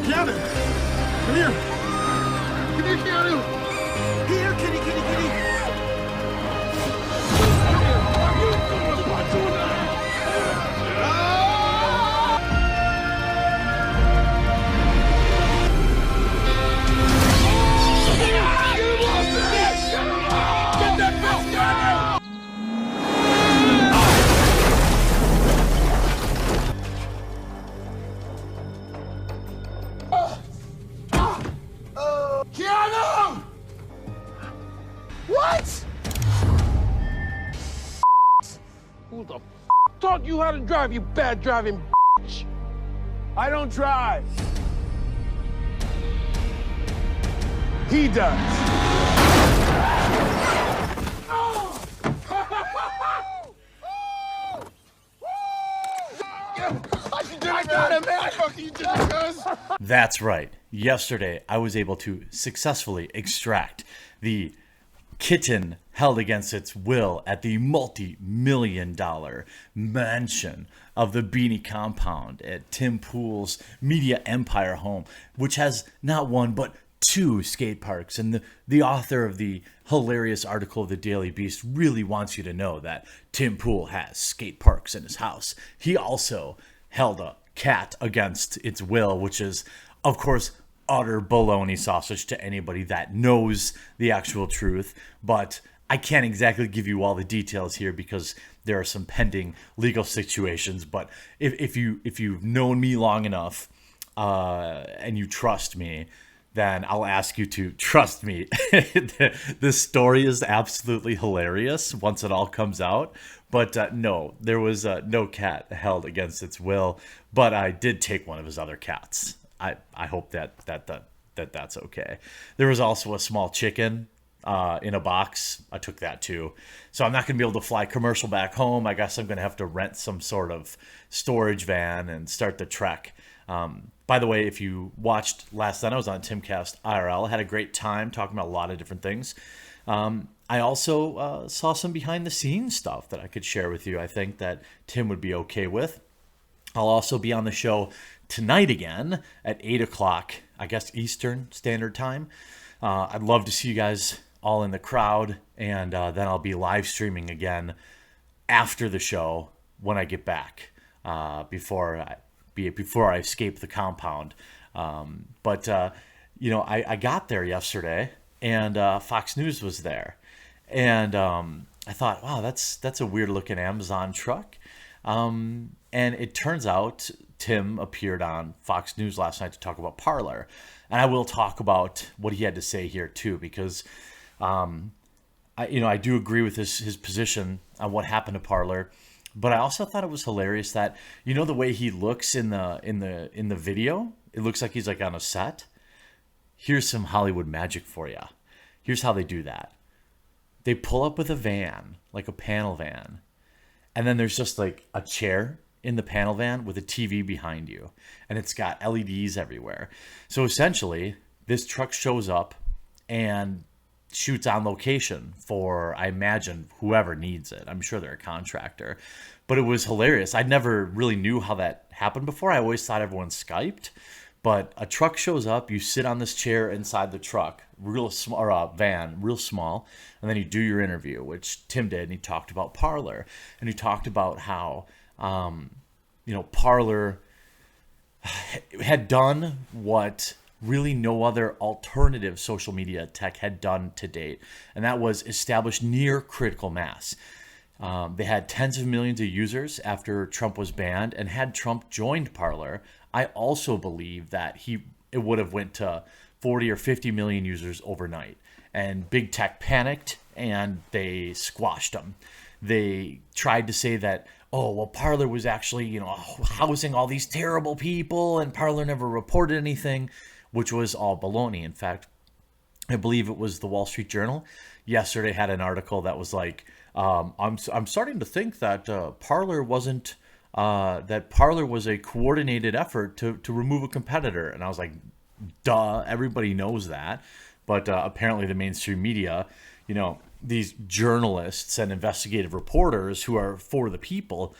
Keanu! Come here! Come here, Keanu! Here, kitty, kitty, kitty! Come here! What are you doing? What you doing? Get that bitch, Keanu! Keanu! What? Who the taught you how to drive, you bad driving bitch? I don't drive. He does. I got him, man. I fucking did it, cuz. That's right. Yesterday, I was able to successfully extract the kitten held against its will at the multi-million-dollar mansion of the Beanie compound at Tim Pool's Media Empire home, which has not one but two skate parks. And the author of the hilarious article of the Daily Beast really wants you to know that Tim Pool has skate parks in his house. He also held a cat against its will, which is, of course, utter baloney sausage to anybody that knows the actual truth. But I can't exactly give you all the details here because there are some pending legal situations. But if you've known me long enough and you trust me, then I'll ask you to trust me. This story is absolutely hilarious once it all comes out. But no, there was no cat held against its will. But I did take one of his other cats. I hope that's okay. There was also a small chicken in a box. I took that too. So I'm not going to be able to fly commercial back home. I guess I'm going to have to rent some sort of storage van and start the trek. By the way, if you watched last night, I was on Timcast IRL. I had a great time talking about a lot of different things. I also saw some behind-the-scenes stuff that I could share with you. I think that Tim would be okay with. I'll also be on the show tonight again at 8 o'clock, I guess, Eastern Standard Time. I'd love to see you guys all in the crowd, and then I'll be live streaming again after the show when I get back, before I escape the compound. But I got there yesterday, and Fox News was there, and I thought, wow, that's a weird looking Amazon truck. And it turns out Tim appeared on Fox News last night to talk about Parler. And I will talk about what he had to say here too, because I do agree with his position on what happened to Parler. But I also thought it was hilarious that, the way he looks in the video, it looks like he's like on a set. Here's some Hollywood magic for you. Here's how they do that. They pull up with a van, like a panel van. And then there's just like a chair in the panel van with a TV behind you. And it's got LEDs everywhere. So essentially, this truck shows up and shoots on location for, I imagine, whoever needs it. I'm sure they're a contractor. But it was hilarious. I never really knew how that happened before. I always thought everyone Skyped. But a truck shows up, you sit on this chair inside the truck, real small, or a van, real small, and then you do your interview, which Tim did, and he talked about Parler. And he talked about how, Parler had done what really no other alternative social media tech had done to date, and that was establish near critical mass. They had tens of millions of users after Trump was banned, and had Trump joined Parler, I also believe that it would have went to 40 or 50 million users overnight. And big tech panicked, and they squashed them. They tried to say that, Parler was actually, housing all these terrible people, and Parler never reported anything, which was all baloney. In fact, I believe it was the Wall Street Journal yesterday had an article that was like, I'm starting to think that Parler wasn't, that Parler was a coordinated effort to remove a competitor. And I was like, duh, everybody knows that. But apparently the mainstream media, these journalists and investigative reporters who are for the people,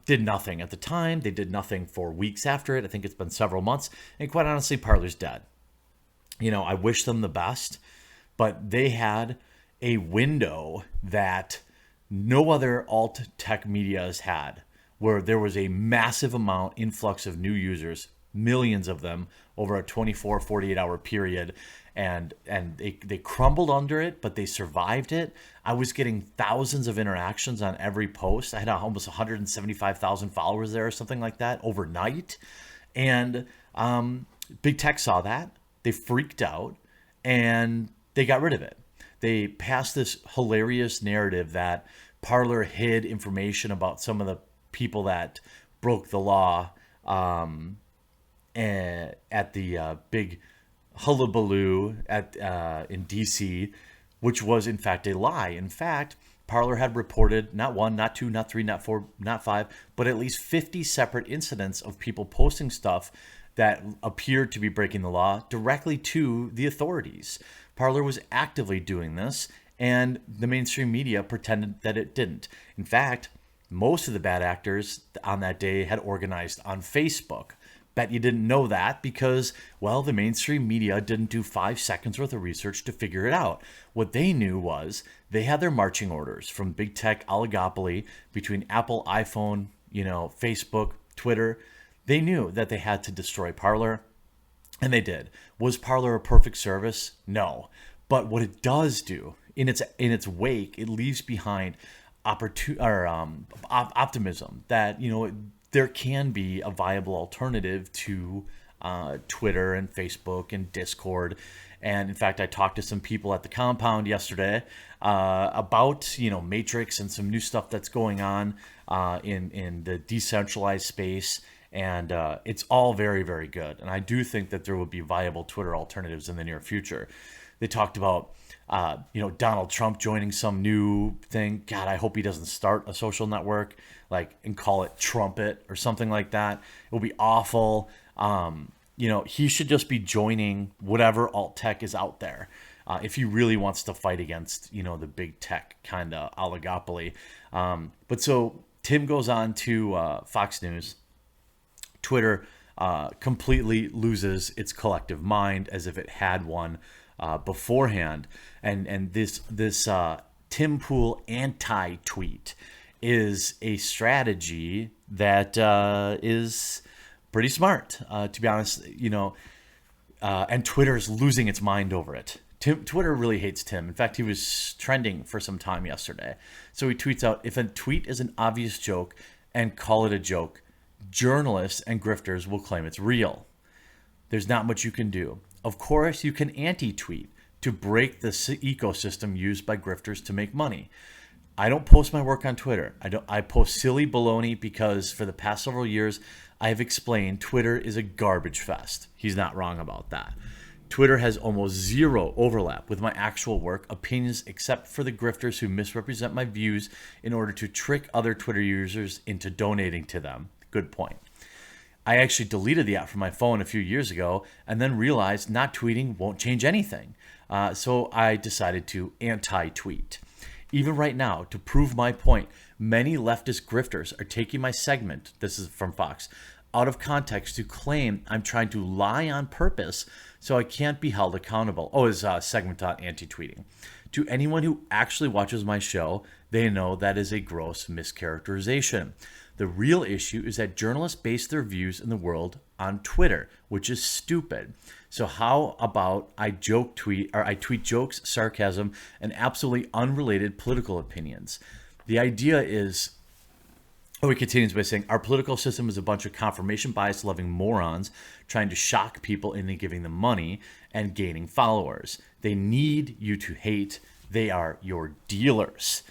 did nothing at the time. They did nothing for weeks after it. I think it's been several months. And quite honestly, Parler's dead. I wish them the best, but they had a window that no other alt tech media has had, where there was a massive influx of new users, millions of them over a 24, 48-hour period. And they crumbled under it, but they survived it. I was getting thousands of interactions on every post. I had almost 175,000 followers there or something like that overnight. And big tech saw that. They freaked out and they got rid of it. They passed this hilarious narrative that Parler hid information about some of the people that broke the law at the big hullabaloo in DC, which was in fact a lie. In fact, Parler had reported not one, not two, not three, not four, not five, but at least 50 separate incidents of people posting stuff that appeared to be breaking the law directly to the authorities. Parler was actively doing this, and the mainstream media pretended that it didn't. In fact, most of the bad actors on that day had organized on Facebook. Bet you didn't know that because, well, the mainstream media didn't do 5 seconds worth of research to figure it out. What they knew was they had their marching orders from big tech oligopoly between Apple, iPhone, Facebook, Twitter. They knew that they had to destroy Parler, and they did. Was Parler a perfect service? No. But what it does do, in its wake, it leaves behind optimism that, there can be a viable alternative to Twitter and Facebook and Discord. And in fact, I talked to some people at the compound yesterday about, Matrix and some new stuff that's going on in the decentralized space. And it's all very, very good. And I do think that there will be viable Twitter alternatives in the near future. They talked about, Donald Trump joining some new thing. God, I hope he doesn't start a social network and call it Trumpet or something like that. It will be awful. He should just be joining whatever alt tech is out there if he really wants to fight against, the big tech kind of oligopoly. But so Tim goes on to Fox News. Twitter completely loses its collective mind as if it had one beforehand, and this Tim Pool anti-tweet is a strategy that is pretty smart, to be honest. And Twitter is losing its mind over it. Twitter really hates Tim. In fact, he was trending for some time yesterday. So he tweets out, "If a tweet is an obvious joke and call it a joke, journalists and grifters will claim it's real. There's not much you can do. Of course, you can anti-tweet to break the ecosystem used by grifters to make money. I don't post my work on Twitter. I post silly baloney because for the past several years, I have explained Twitter is a garbage fest." He's not wrong about that. "Twitter has almost zero overlap with my actual work, opinions, except for the grifters who misrepresent my views in order to trick other Twitter users into donating to them." Good point. "I actually deleted the app from my phone a few years ago and then realized not tweeting won't change anything. So I decided to anti-tweet. Even right now, to prove my point, many leftist grifters are taking my segment," this is from Fox, "out of context to claim I'm trying to lie on purpose so I can't be held accountable." Oh, his segment on anti-tweeting. "To anyone who actually watches my show, they know that is a gross mischaracterization. The real issue is that journalists base their views in the world on Twitter, which is stupid. So how about I tweet jokes, sarcasm, and absolutely unrelated political opinions? The idea is," he continues by saying, "our political system is a bunch of confirmation bias loving morons trying to shock people into giving them money and gaining followers. They need you to hate. They are your dealers."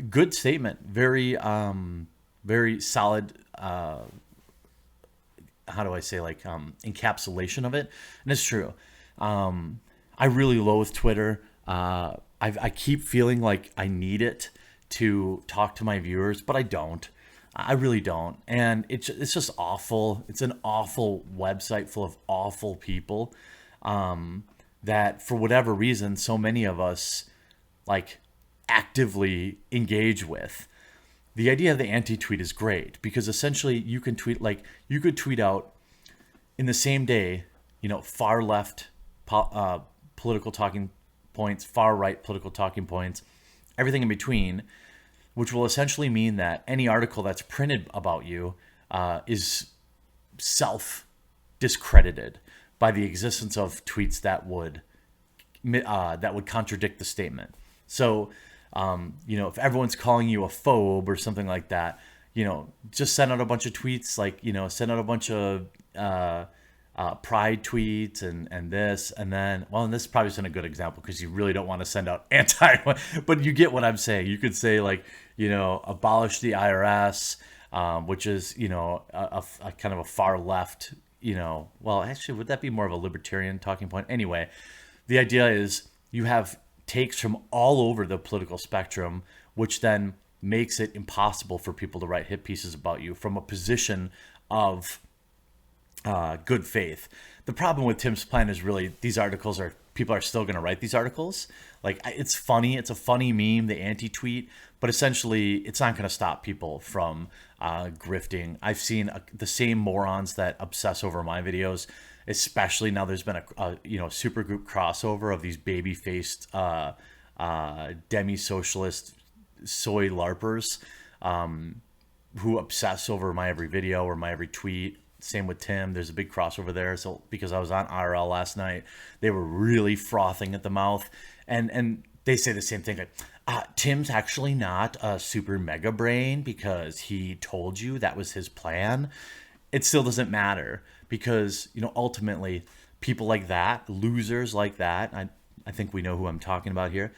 Good statement. Very solid, encapsulation of it. And it's true. I really loathe Twitter. I keep feeling like I need it to talk to my viewers, but I don't. I really don't. And it's just awful. It's an awful website full of awful people that for whatever reason, so many of us actively engage with. the idea of the anti-tweet is great because essentially you can tweet, like you could tweet out in the same day, far left political talking points, far right political talking points, everything in between, which will essentially mean that any article that's printed about you is self-discredited by the existence of tweets that would contradict the statement. So, if everyone's calling you a phobe or something like that, just send out a bunch of tweets, like, send out a bunch of pride tweets and this, and then, well, and this probably isn't a good example because you really don't want to send out anti, but you get what I'm saying. You could say, like, abolish the IRS, which is, a kind of a far left, well, actually, would that be more of a libertarian talking point? Anyway, the idea is you have takes from all over the political spectrum, which then makes it impossible for people to write hit pieces about you from a position of good faith. The problem with Tim's plan is really these articles are, people are still going to write these articles. Like, it's funny. It's a funny meme, the anti-tweet, but essentially it's not going to stop people from grifting. I've seen the same morons that obsess over my videos, especially now there's been a super group crossover of these baby-faced demi-socialist soy LARPers who obsess over my every video or my every tweet. Same with Tim. There's a big crossover there. So because I was on IRL last night, they were really frothing at the mouth, and they say the same thing, like, Tim's actually not a super mega brain because he told you that was his plan. It still doesn't matter because, ultimately people like that, losers like that, I think we know who I'm talking about here.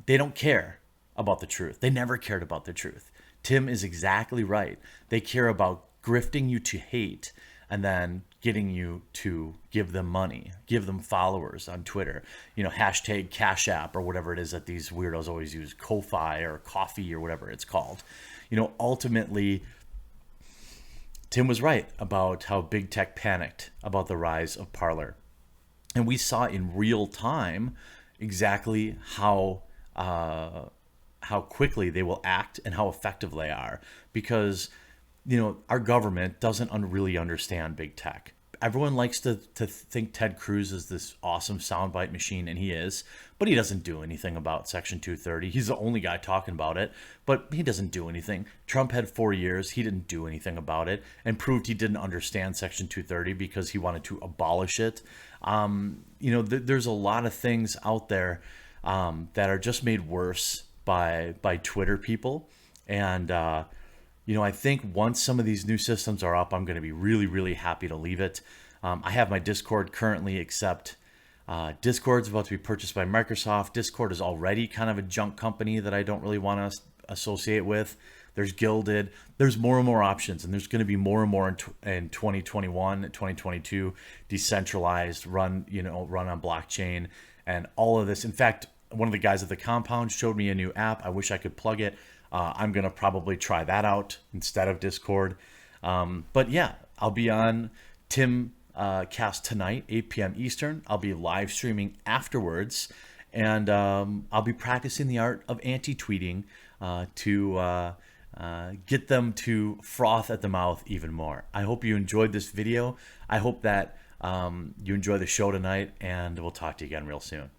They don't care about the truth. They never cared about the truth. Tim is exactly right. They care about grifting you to hate and then getting you to give them money, give them followers on Twitter, hashtag Cash App or whatever it is that these weirdos always use, Ko-Fi or Coffee or whatever it's called. Ultimately, Tim was right about how big tech panicked about the rise of Parler. And we saw in real time exactly how quickly they will act and how effective they are, because our government doesn't really understand big tech. Everyone likes to think Ted Cruz is this awesome soundbite machine, and he is, but he doesn't do anything about Section 230. He's the only guy talking about it, but he doesn't do anything. Trump had 4 years. He didn't do anything about it and proved he didn't understand Section 230 because he wanted to abolish it. There's a lot of things out there that are just made worse by Twitter people. And, I think once some of these new systems are up, I'm going to be really, really happy to leave it. I have my Discord currently, except Discord's about to be purchased by Microsoft. Discord is already kind of a junk company that I don't really want to associate with. There's Gilded. There's more and more options, and there's going to be more and more in 2021, 2022, decentralized, run on blockchain, and all of this. In fact, one of the guys at the compound showed me a new app. I wish I could plug it. I'm going to probably try that instead of Discord. But yeah, I'll be on Timcast tonight, 8 p.m. Eastern. I'll be live streaming afterwards, and I'll be practicing the art of anti-tweeting to get them to froth at the mouth even more. I hope you enjoyed this video. I hope that you enjoy the show tonight, and we'll talk to you again real soon.